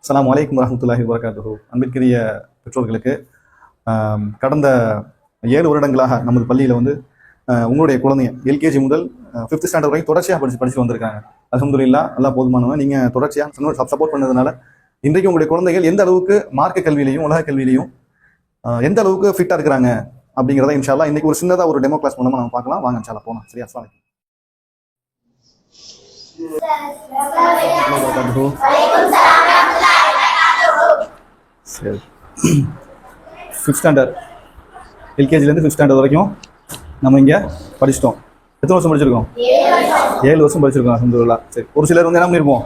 அஸ்ஸலாமு அலைக்கும் வரஹ்மத்துல்லாஹி வபரகாத்துஹு. அன்பிற்குரிய பெற்றோர்களுக்கு கடந்த 7 வருடங்களாக நமது பள்ளியில் வந்து உங்களுடைய குழந்தைங்க எல்கேஜி முதல் 5th ஸ்டாண்டர்ட் வரைக்கும் தொடர்ச்சியாக படிச்சு வந்திருக்காங்க. அல்ஹம்துலில்லாஹ், அல்லாஹ் போதுமானவன். நீங்கள் தொடர்ச்சியாக சப்போர்ட் பண்ணதுனால இன்றைக்கு உங்களுடைய குழந்தைகள் எந்த அளவுக்கு மார்க்க கல்வியிலையும் உலக கல்வியிலையும் எந்த அளவுக்கு ஃபிட்டாக இருக்கிறாங்க அப்படிங்கிறத இன்ஷா அல்லாஹ் இன்னைக்கு ஒரு சின்னதாக ஒரு டெமோ கிளாஸ் மூலமாக நம்ம பார்க்கலாம். வாங்க இன்ஷா அல்லாஹ் போகலாம். சரியா? அஸ்ஸலாமு அலைக்கும். சரி, 5th ஸ்டாண்டர்ட் எல்கேஜிலேருந்து 5th ஸ்டாண்டர்ட் வரைக்கும் நம்ம இங்கே படிச்சிட்டோம். எத்தனை வருஷம் படிச்சிருக்கோம்? 7 வருஷம் படிச்சிருக்கோம். அல்ஹம்துலில்லாஹ். சரி, ஒரு சிலர் வந்து என்ன பண்ணியிருப்போம்,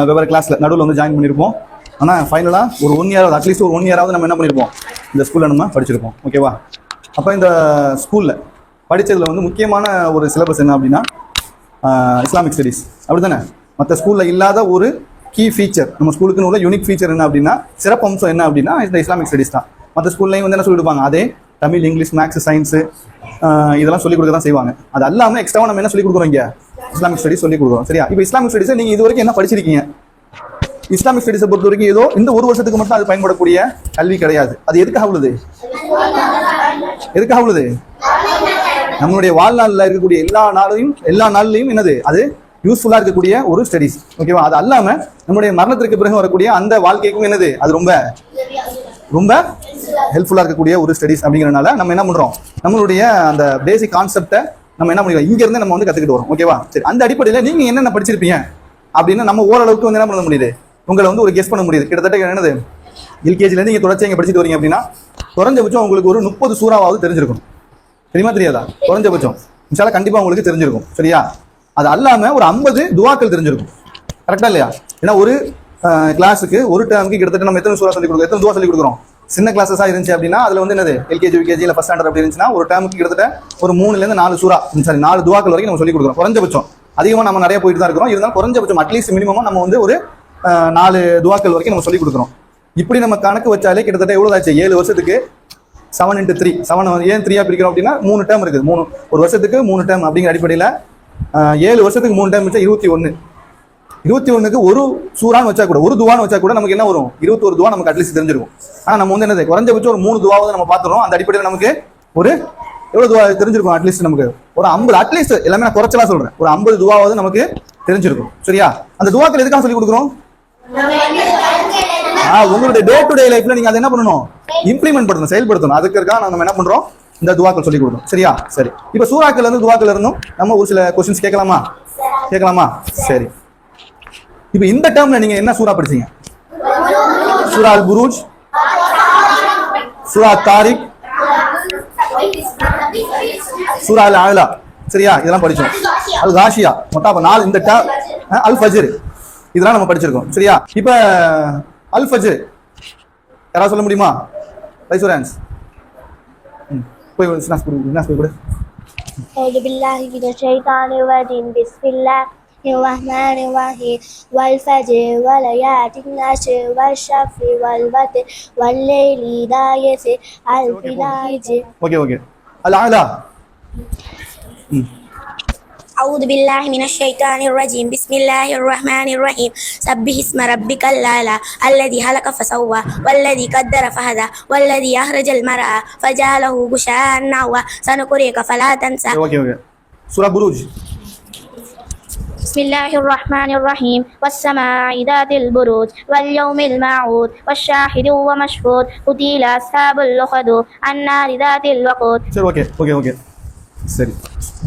வெவ்வேறு கிளாஸில் நடுவில் வந்து ஜாயின் பண்ணியிருப்போம். ஆனால் ஃபைனலாக ஒரு 1 இயராவது, அட்லீஸ்ட் ஒரு 1 இயராவது நம்ம என்ன பண்ணியிருப்போம், இந்த ஸ்கூலில் நம்ம படிச்சிருப்போம். ஓகேவா? அப்போ இந்த ஸ்கூலில் படித்ததில் வந்து முக்கியமான ஒரு சிலபஸ் என்ன அப்படின்னா இஸ்லாமிக் ஸ்டடீஸ். அப்படி தானே? மற்ற ஸ்கூலில் இல்லாத ஒரு கீ ஃபீச்சர், நம்ம ஸ்கூலுக்குன்னு உள்ள யூனிக் ஃபீச்சர் என்ன அப்படின்னா, சிறப்பு அம்சம் என்ன அப்படின்னா இந்த இஸ்லாமிக் ஸ்டடீஸ் தான். மற்ற ஸ்கூல்லையும் வந்து என்ன சொல்லி கொடுப்பாங்க, அதே தமிழ், இங்கிலீஷ், மேக்ஸ், சயின்ஸு இதெல்லாம் சொல்லிக் கொடுக்க தான் செய்வாங்க. அது அல்லாமல் எக்ஸ்ட்ராவாக நம்ம என்ன சொல்லிக் கொடுக்குறோம், இங்கே இஸ்லாமிக் ஸ்டடீஸ் சொல்லிக் கொடுக்குறோம். சரியா? இப்போ இஸ்லாமிக் ஸ்டடீஸை நீங்கள் இது வரைக்கும் என்ன படிச்சிருக்கீங்க? இஸ்லாமிக் ஸ்டடீஸை பொறுத்த வரைக்கும் ஏதோ இந்த ஒரு வருஷத்துக்கு மட்டும் அது பயன்படக்கூடிய கல்வி கிடையாது. அது எதுக்காக உள்ளது? எதுக்காக உள்ளது? நம்மளுடைய வாழ்நாளில் இருக்கக்கூடிய எல்லா நாள்லையும் என்னது, அது யூஸ்ஃபுல்லாக இருக்கக்கூடிய ஒரு ஸ்டடீஸ். ஓகேவா? அது அல்லாமல் நம்முடைய மரணத்திற்கு பிறகு வரக்கூடிய அந்த வாழ்க்கைக்கும் என்னது, அது ரொம்ப ரொம்ப ஹெல்ப்ஃபுல்லாக இருக்கக்கூடிய ஒரு ஸ்டடீஸ். அப்படிங்கிறனால நம்ம என்ன பண்ணுறோம், நம்மளுடைய அந்த பேசிக் கான்செப்டை நம்ம என்ன பண்ணிடுவோம், இங்கேருந்து நம்ம வந்து கற்றுக்கிட்டு வரோம். ஓகேவா? சரி, அந்த அடிப்படையில் நீங்கள் என்னென்ன படிச்சிருப்பீங்க அப்படின்னு நம்ம ஓரளவுக்கு வந்து என்ன பண்ண முடியுது, உங்களை வந்து ஒரு கெஸ் பண்ண முடியுது. கிட்டத்தட்ட என்னது, எல்கேஜிலேருந்து நீங்கள் தொடர்ச்சி இங்கே படிச்சுட்டு வரீங்க அப்படின்னா குறைஞ்சபட்சம் உங்களுக்கு ஒரு 30 சூறாவது தெரிஞ்சிருக்கும். தெரியுமா தெரியாதா? குறைஞ்சபட்சம் இன்ஷா அல்லாஹ் கண்டிப்பாக உங்களுக்கு தெரிஞ்சிருக்கும். சரியா? அது அல்லாமல் ஒரு 50 துவாக்கள் தெரிஞ்சிருக்கும். கரெக்டா இல்லையா? ஏன்னா ஒரு கிளாஸுக்கு ஒரு டேர்முக்கு கிட்டத்தட்ட நம்ம எத்தனை சூறா சொல்லி கொடுக்குறோம், எத்தனை துவா சொல்லி கொடுக்குறோம். சின்ன கிளாஸஸாக இருந்துச்சு அப்படின்னா அதில் வந்து என்னது, எல்கேஜி யூகேஜி இல்லை ஃபர்ஸ்ட் ஸ்டாண்டர்ட் அப்படி இருந்துச்சுன்னா ஒரு டேர்முக்கு கிட்டத்தட்ட ஒரு 3லேருந்து 4 சூறா, சரி 4 துவாக்கள் வரைக்கும் நம்ம சொல்லி கொடுக்குறோம். குறைஞ்சபட்சம் அதிகமாக நம்ம நிறைய போயிட்டு தான் இருக்கிறோம். இருந்தாலும் குறைஞ்சபட்சம் அட்லீஸ்ட் மினிமமாக நம்ம வந்து ஒரு 4 துவாக்கள் வரைக்கும் நம்ம சொல்லி கொடுக்குறோம். இப்படி நம்ம கணக்கு வச்சாலே கிட்டத்தட்ட எவ்வளோ ஆச்சு, 7 வருஷத்துக்கு 7 × 3 7 ஏன் 3 பிரிக்கிறோம் அப்படின்னா 3 டேர்ம் இருக்குது. ஒரு வருஷத்துக்கு 3 டேர்ம் அப்படிங்கிற அடிப்படையில் 7 வருஷத்துக்கு 3 டேர்ம் வச்சா 21க்கு ஒரு சூறான்னு வச்சா கூட, ஒரு துவான்னு வச்சா கூட நமக்கு என்ன வரும், 21 துவா நமக்கு அட்லீஸ்ட் தெரிஞ்சிருக்கும். ஆனால் நம்ம வந்து என்னது, குறைஞ்சபட்சம் ஒரு 3 துவாவது நம்ம பார்த்துறோம். அந்த அடிப்படையில் நமக்கு ஒரு எவ்வளோ துவா தெரிஞ்சிருக்கும், அட்லீஸ்ட் நமக்கு ஒரு 50, அட்லீஸ்ட் எல்லாமே நான் குறைச்சலாம் சொல்றேன், ஒரு 50 துவாவது நமக்கு தெரிஞ்சிருக்கும். சரியா? அந்த துவாக்கள் எதுக்காக சொல்லி கொடுக்குறோம், உங்களுடைய டே டு டே லைஃப்ல நீங்க அதை என்ன பண்ணணும், இம்ப்ளிமெண்ட் பண்ணணும், செயல்படுத்தணும். அதுக்காக நம்ம என்ன பண்றோம், இந்த துவாக்கள் சொல்லி கொடுக்கணும். சரியா? சரி, இப்போ சூறாக்கள் இருந்து துவாக்கள் இருந்தும் நம்ம ஒரு சில கொஸ்டின்ஸ் கேட்கலாமா? சரி, இப்போ இந்த டேர்ம்ல நீங்க என்ன சூறா படிச்சீங்க? சூரா அல் புரூஜ், சூரா தாரிக், சூரா அல் ஆலா. சரியா? இதெல்லாம் படிச்சோம். அல் காஷியா, மொத்தம் 4 இந்த டேர்ம். அல் ஃபஜ்ர், இதெல்லாம் நம்ம படிச்சிருக்கோம். சரியா? இப்ப அல் ஃபஜ்ர் யாராவது சொல்ல முடியுமா? Raise your hands. போய் ஸ்னாஸ் போய் கொடு. أعوذ بالله من الشيطان الرجيم بسم الله الرحمن الرحيم والفجر وليالي العشر والشفع والوتر والليل إذا يسر هل في ذلك. ஓகே அல் ஆலா. أعوذ بالله من الشيطان الرجيم بسم الله الرحمن الرحيم سبح اسم ربك الأعلى الذي خلق فسوى والذي قدر فهدى والذي أخرج المرعى فجعله غثاء نحوا سنقرئك فلا تنسى. ஓகே சூரா புரூஜ். بسم الله الرحمن الرحيم والسماء ذات البروج واليوم الموعود والشاهد ومشهود قتل أصحاب الأخدود النار ذات الوقود. சரி, ஓகே சரி,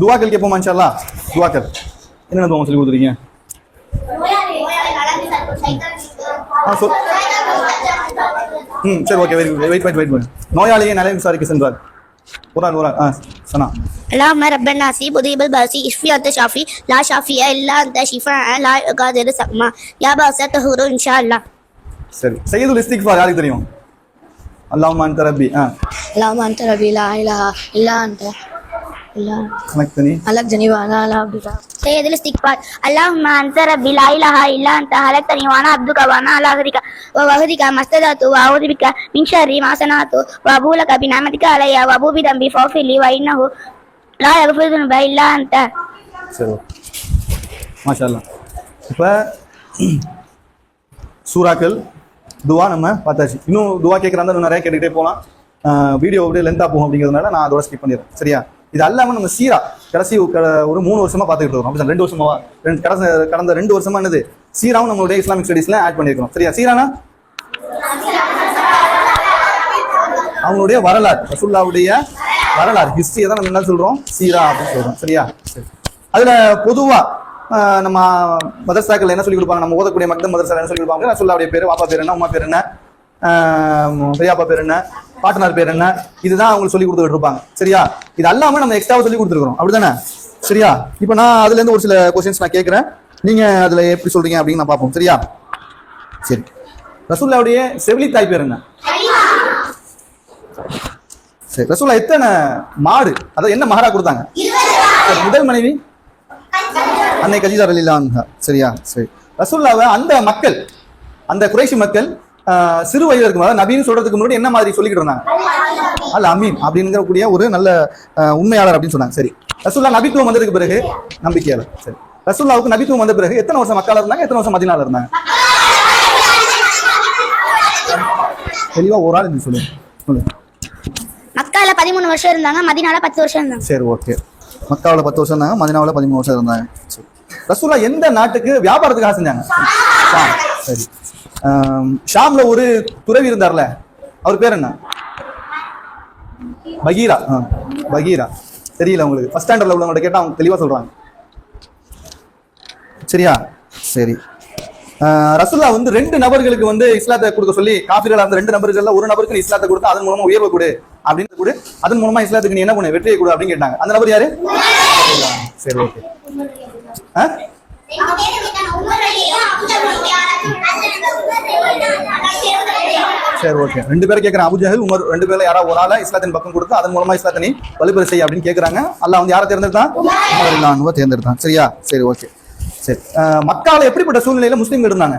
துவாக்கள் கேட்போம் இன்ஷா அல்லாஹ். துவாக்கள் என்னென்ன துவா சொல்லி கொடுத்துருக்கீங்க? சரி, ஓகே, வெயிட். நோயாளியை நலம் விசாரிக்க சென்றார். குர்ஆன் சனா. اللهم رب الناس مذيب الباس اشفي انت شافي لا شافي الا انت شفاء لا يغادر سقما يا باسط الطهور ان شاء الله. சரி, சையதுல் இஸ்திக்ஃபார் யாருக்கு தெரியும்? அல்லாஹும்ம அன்த ரப்பி. اللهم انت ربي لا اله الا انت خلقتني وانا على عبدك. سيد الاستغفار اللهم انت ربي لا اله الا انت خلقتني وانا عبدك وانا على عهدك ووعدك ما استطعت واعوذ بك من شر ما صنعت وابو لك بنعمتك علي وابو بذنبي فاغفر لي وانه لا يغفر الذنوب الا انت. சரி, மாஷா அல்லாஹ். இப்போ சூறாக்கள் துவா நம்ம பார்த்தாச்சு. இன்னும் துவா கேட்குறாங்க இன்னும் நிறைய கேட்டுக்கிட்டே போகலாம். வீடியோ அப்படியே லென்த்தாக போகும் அப்படிங்கிறதுனால நான் அதோட ஸ்கிப் பண்ணிடுறேன். சரியா? இது அல்லாமல் நம்ம சீரா கடைசி ஒரு 3 வருஷமா பார்த்துக்கிட்டு இருக்கோம். அப்படி 2 வருஷமா கடந்த 2 வருஷமா என்னது சீராவும் நம்மளுடைய இஸ்லாமிக் ஸ்டடீஸ்ல ஆட் பண்ணியிருக்கோம். சரியா? சீரானா அவங்களுடைய வரலாறு, ரசூலுல்லாஹ்வுடைய வரலாறு, ஹிஸ்டரியை தான் நம்ம என்ன சொல்றோம், சீரா அப்படின்னு சொல்றோம். சரியா? சரி. அதுல பொதுவா நம்ம மதரசாக்கள் என்ன சொல்லி கொடுப்பாங்க, நம்ம ஓதக்கூடிய மக்தம் மதரசால என்ன சொல்லி கொடுப்பாங்க, ரசூலுல்லாஹ்வுடைய பேரு, வாப்பா பேர் என்ன, அம்மா பேர் என்ன, பெரியப்பா பேர் என்ன, பாட்டனார் பேர் என்ன, இதுதான் அவங்களுக்கு சொல்லி கொடுத்துட்டு இருப்பாங்க. சரியா? இது அல்லாம நம்ம எக்ஸ்ட்ராவா சொல்லி கொடுத்துருக்கோம். அப்படிதானே? சரியா? இப்போ நான் அதுல இருந்து ஒரு சில கொஸ்டின்ஸ் நான் கேட்கிறேன், நீங்க அதுல எப்படி சொல்றீங்க அப்படின்னு நான் பார்ப்போம். சரியா? சரி. ரசூலுல்லாஹ்வுடைய செவிலி தாய் பேர் என்ன? சரி. ரசூலுல்லாஹ் எத்தனை மாடு, அதாவது என்ன மஹரா கொடுத்தாங்க? முதல் மனைவி அன்னை கதீஜா ரலியல்லாஹு அன்ஹா. சரியா? சரி. ரசூலுல்லாஹ்வை அந்த மக்கள், அந்த குறைஷி மக்கள் சிறு வயதில் இருக்கும், அதாவது நபின்னு சொல்றதுக்கு முன்னாடி என்ன மாதிரி சொல்லிக்கிட்டு இருந்தாங்க? அல் அமீன் அப்படிங்கிற கூடிய ஒரு நல்ல உண்மையாளர் அப்படின்னு சொன்னாங்க. சரி. ரசூலுல்லாஹ் நபித்துவம் வந்ததுக்கு பிறகு நம்பிக்கையாளர். சரி. ரசூலுல்லாஹ்வுக்கு நபித்துவம் வந்த பிறகு எத்தனை வருஷம் மக்கால இருந்தாங்க, எத்தனை வருஷம் மதீனால இருந்தாங்க? தெளிவா ஒரு ஆள் சொல்லுங்க. மக்கால 13 வருஷம் இருந்தாங்க, மதீனால 10 வருஷம் இருந்தாங்க. சரி, ஓகே. மக்காவில் 10 வருஷம் இருந்தாங்க, மதீனாவில் 13 வருஷம் இருந்தாங்க. சரி. ரசூலுல்லாஹ் எந்த நாட்டுக்கு வியாபாரத்துக்காக செஞ்சாங்க? சரி. ஷாம்ல ஒரு துறவி இருந்தார்ல, அவர் பேர் என்ன? பகீரா. பகீரா தெரியல உங்களுக்கு? ஃபர்ஸ்ட் ஸ்டாண்டர்ட்ல உள்ளவங்க கேட்டா அவங்க தெளிவா சொல்றாங்க. சரியா? சரி. ரசூலுல்லாஹ் வந்து 2 நபர்களுக்கு வந்து இஸ்லாத்தை கொடுக்க சொல்லி, காஃபிர்களா இருந்த 2 நபர்கள்ல ஒரு நபருக்கு நீ இஸ்லாத்தை கொடுத்து அதன் மூலமா உயர்வு கொடு அப்படின்னு கூட, அதன் மூலமா இஸ்லாத்துக்கு நீ என்ன பண்ணு, வெற்றியை கொடு அப்படின்னு கேட்டாங்க. அந்த நபர் யாரு? சரி, ஓகே. சரி, ஓகே. 2 பேரும் கேட்கறாங்க, அபூஜஹல், உமர் 2 பேர்ல யாராவது ஒரு ஆளா இஸ்லாத்தின் பக்கம் கொடுத்து அதன் மூலமா இஸ்லாத்தை நீ வலுப்பெற செய் அப்படின்னு கேட்கறாங்க. அல்லாஹ் வந்து யாரை தேர்ந்தெடுத்தான்? உமர் ரலியல்லாஹு தேர்ந்தெடுத்தான். சரியா? சரி, ஓகே. சரி. மக்கால எப்படிப்பட்ட சூழ்நிலையில முஸ்லிம்கள் இருந்தாங்க?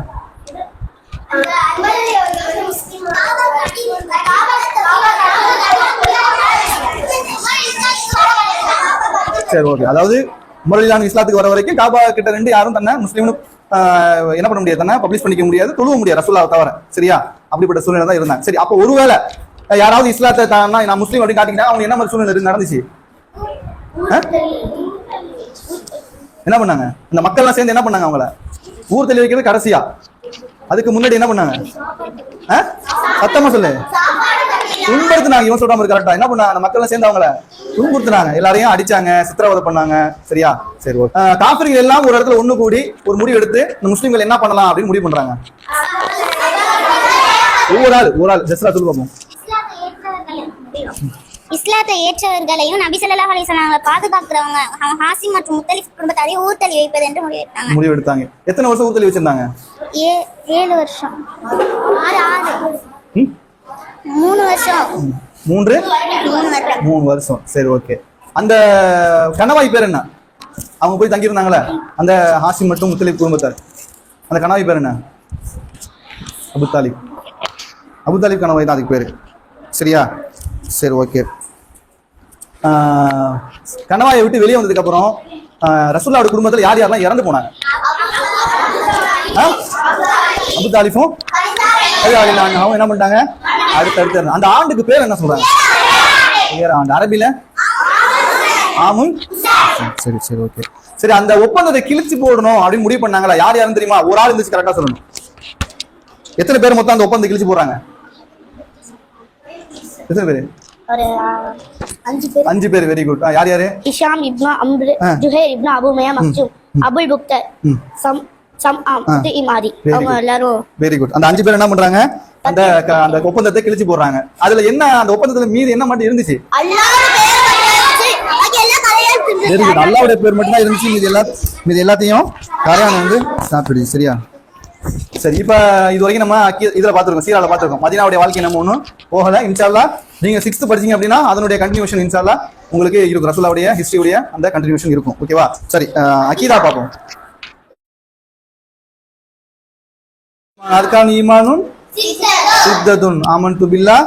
சரி, ஓகே. அதாவது உமர் ரலியல்லாஹு இஸ்லாத்துக்கு வர வரைக்கும் காபா கிட்ட 2 யாரும் தன்னை முஸ்லிம்னு என்ன பண்ண முடியாது, தன்னை பப்ளிஷ் பண்ணிக்க முடியாது, தொழுவ முடியாது ரசூலுல்லாஹ் தவிர. சரியா? அப்படிப்பட்ட சூழ்நிலை தான் இருந்தாங்க. சரி. அப்போ ஒருவேளை யாராவது இஸ்லாத்தை தானா நான் முஸ்லீம் அப்படின்னு காட்டிங்கன்னா அவங்க என்ன மாதிரி சூழ்நிலை நடந்துச்சு? என்ன பண்ணாங்க? இந்த மக்கள்லாம் சேர்ந்து என்ன பண்ணாங்க? அவங்கள ஊர் தெளி வைக்கிறது கடைசியா, அதுக்கு முன்னாடி என்ன பண்ணாங்க? சத்தமா சொல்லு. துன்புறுத்தினாங்க. இவன் சொல்றாம கரெக்டா? என்ன பண்ணாங்க? அந்த மக்கள்லாம் சேர்ந்து அவங்கள துன்புறுத்தினாங்க, எல்லாரையும் அடிச்சாங்க, சித்திரவதை பண்ணாங்க. சரியா? சரி, ஓகே. காஃபிர்கள் எல்லாம் ஒரு இடத்துல ஒண்ணு கூடி ஒரு முடிவு எடுத்து இந்த முஸ்லிம்கள் என்ன பண்ணலாம் அப்படின்னு முடிவு பண்றாங்க. ஒரு ஆள் ஜஸ்ரா சொல்லு பாப்போம். இஸ்லாத்தை ஏற்றவர்களையும் நபி ஸல்லல்லாஹு அலைஹி வஸல்லம் பாதுகாக்கிறவங்க ஹாசிம் மற்றும் முத்தலிஃப் குடும்பத்தாரையும் ஊர் தள்ளி வைப்பது என்று முடிவு எடுத்தாங்க. எத்தனை வருஷம் ஊர் தள்ளி வச்சிருந்தாங்க? 7 வருஷம். 3 வருஷம். 3 வருஷம். சரி, ஓகே. அந்த கணவாய் பேர் என்ன? அவங்க போய் தங்கி இருந்தாங்களே அந்த ஹாசிம் மற்றும் முத்தலிஃப் குடும்பத்தார், அந்த கணவாய் பேர் என்ன? அபுத்தாலிப். அபுத்தாலிப் கணவாய் தான் அதுக்கு பேரு. சரியா? சரி, ஓகே. கணவாயை விட்டு வெளியே வந்ததுக்கு அப்புறம் ரசூலுல்லாஹ்வுடைய குடும்பத்தில் யார் யாரெல்லாம் இறந்து போனாங்க? அபுத்தாலிஃபும் அவங்க என்ன பண்ணிட்டாங்க? அடுத்து அந்த ஆண்டுக்கு பேர் என்ன சொல்றாங்க? ஆண்டு அரபில ஆமும். சரி, சரி, ஓகே. சரி. அந்த ஒப்பந்தத்தை கிழிச்சு போடணும் அப்படின்னு முடிவு பண்ணாங்களா? யார் யாருன்னு தெரியுமா? ஒரு ஆள் இருந்துச்சு, கரெக்டா சொல்லணும். எத்தனை பேர் மொத்தம் அந்த ஒப்பந்தத்தை கிழிச்சு போடுறாங்க? எத்தனை பேரு? 5 பேர். Very good. யார் யாரு? Hisham ibn Amr, Zuhair ibn Abu Umayya Makhzum, Abul Bukhtar, சம்ஆம் இமாரி, அவங்க எல்லாரும். Very good. அந்த 5 பேர் என்ன பண்றாங்க? அந்த ஒப்பந்தத்தை கிழிச்சு போடுறாங்க. அதுல என்ன, அந்த ஒப்பந்தத்துல மீது என்ன மட்டும் இருந்துச்சு? Very good. அல்லாஹ்வுடைய பேர் மட்டும் தான் இருந்துச்சு, மீது எல்லாத்தையும் கரையான வந்து சாப்பிடுச்சு. சரியா? சரி. இப்ப இது வரைக்கும் நம்ம இதுல பாத்துருக்கோம், சீரால பாத்துருக்கோம். மதீனாவுடைய வாழ்க்கை நம்ம ஒண்ணும் போகல. இன்ஷா அல்லாஹ் நீங்க 6th படிச்சீங்க அப்படின்னா அதனுடைய கண்டினியூஷன் இன்ஷா அல்லாஹ் உங்களுக்கு இருக்கும். ரசூலுல்லாஹ்வுடைய ஹிஸ்டரியுடைய அந்த கண்டினியூஷன் இருக்கும். ஓகேவா? சரி. அகீதா பாப்போம். அர்கான் ஈமானுன் சித்ததுன் ஆமன்து பில்லாஹ்